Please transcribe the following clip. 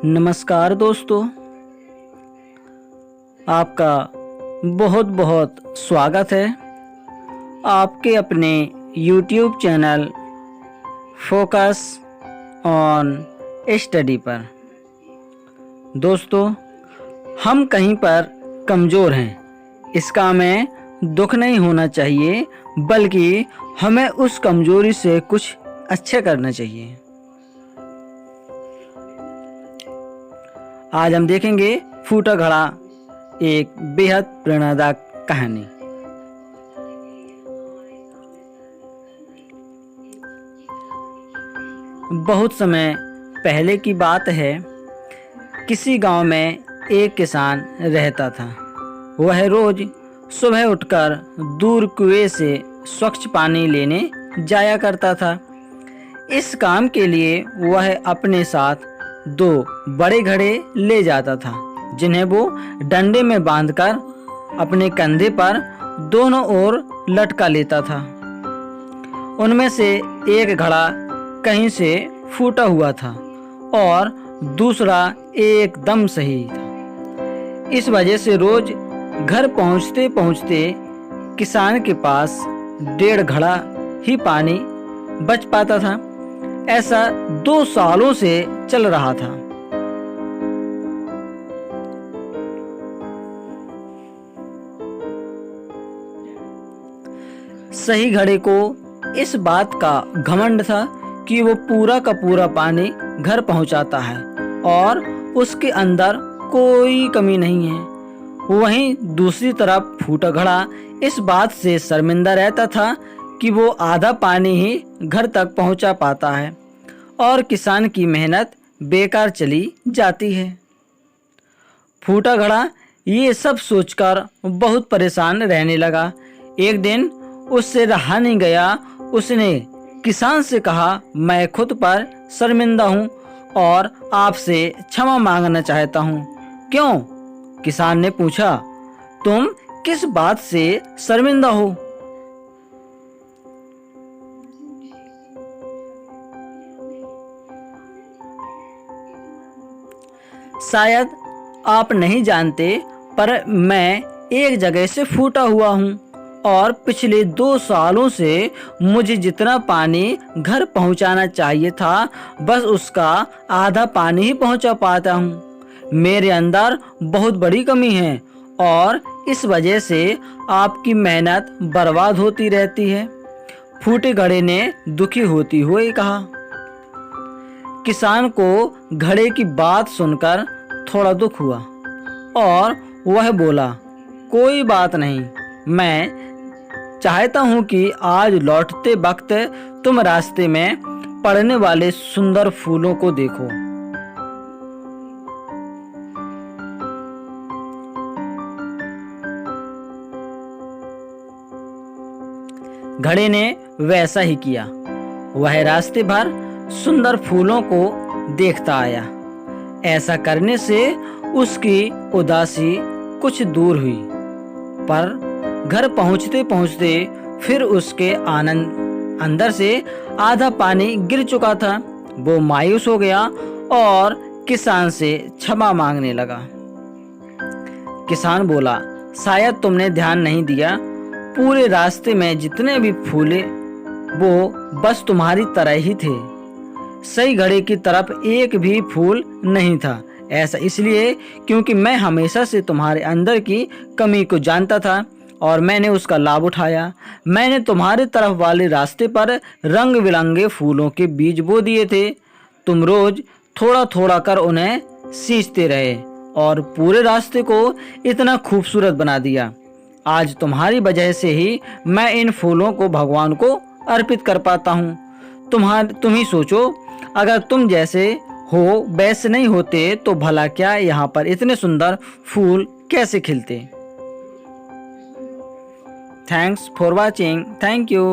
नमस्कार दोस्तों, आपका बहुत बहुत स्वागत है आपके अपने YouTube channel focus on study पर। दोस्तों, हम कहीं पर कमज़ोर हैं, इसका हमें दुख नहीं होना चाहिए, बल्कि हमें उस कमज़ोरी से कुछ अच्छा करना चाहिए। आज हम देखेंगे फूटा घड़ा, एक बेहद प्रेरणादायक कहानी। बहुत समय पहले की बात है। किसी गांव में एक किसान रहता था। वह रोज सुबह उठकर दूर कुएं से स्वच्छ पानी लेने जाया करता था। इस काम के लिए वह अपने साथ 2 बड़े घड़े ले जाता था, जिन्हें वो डंडे में बांधकर अपने कंधे पर दोनों ओर लटका लेता था। उनमें से एक घड़ा कहीं से फूटा हुआ था और दूसरा एकदम सही था। इस वजह से रोज घर पहुंचते पहुंचते किसान के पास 1.5 घड़ा ही पानी बच पाता था। ऐसा 2 सालों से चल रहा था। सही घड़े को इस बात का घमंड था कि वो पूरा का पूरा पानी घर पहुंचाता है और उसके अंदर कोई कमी नहीं है। वहीं दूसरी तरफ फूटा घड़ा इस बात से शर्मिंदा रहता था कि वो आधा पानी ही घर तक पहुंचा पाता है और किसान की मेहनत बेकार चली जाती है। फूटा घड़ा ये सब सोचकर बहुत परेशान रहने लगा। एक दिन उससे रहा नहीं गया। उसने किसान से कहा, मैं खुद पर शर्मिंदा हूँ और आपसे क्षमा मांगना चाहता हूँ। क्यों? किसान ने पूछा। तुम किस बात से शर्मिंदा हो? शायद आप नहीं जानते, पर मैं एक जगह से फूटा हुआ हूँ और पिछले 2 सालों से मुझे जितना पानी घर पहुँचाना चाहिए था, बस उसका आधा पानी ही पहुँचा पाता हूँ। मेरे अंदर बहुत बड़ी कमी है और इस वजह से आपकी मेहनत बर्बाद होती रहती है। फूटे घड़े ने दुखी होती हुए कहा। किसान को घड़े की बात सुनकर थोड़ा दुख हुआ और वह बोला, कोई बात नहीं, मैं चाहता हूँ कि आज लौटते वक्त तुम रास्ते में पड़ने वाले सुंदर फूलों को देखो। घड़े ने वैसा ही किया। वह रास्ते भर सुंदर फूलों को देखता आया। ऐसा करने से उसकी उदासी कुछ दूर हुई, पर घर पहुंचते पहुंचते फिर उसके अंदर से आधा पानी गिर चुका था। वो मायूस हो गया और किसान से क्षमा मांगने लगा। किसान बोला, शायद तुमने ध्यान नहीं दिया, पूरे रास्ते में जितने भी फूले वो बस तुम्हारी तरह ही थे। सही घड़े की तरफ एक भी फूल नहीं था। ऐसा इसलिए क्योंकि मैं हमेशा से तुम्हारे अंदर की कमी को जानता था और मैंने उसका लाभ उठाया। मैंने तुम्हारे तरफ वाले रास्ते पर रंग बिरंगे फूलों के बीज बो दिए थे। तुम रोज थोड़ा थोड़ा कर उन्हें सींचते रहे और पूरे रास्ते को इतना खूबसूरत बना दिया। आज तुम्हारी वजह से ही मैं इन फूलों को भगवान को अर्पित कर पाता हूँ। तुम ही सोचो, अगर तुम जैसे हो वैसे नहीं होते तो भला क्या यहाँ पर इतने सुंदर फूल कैसे खिलते। Thanks for watching. Thank you.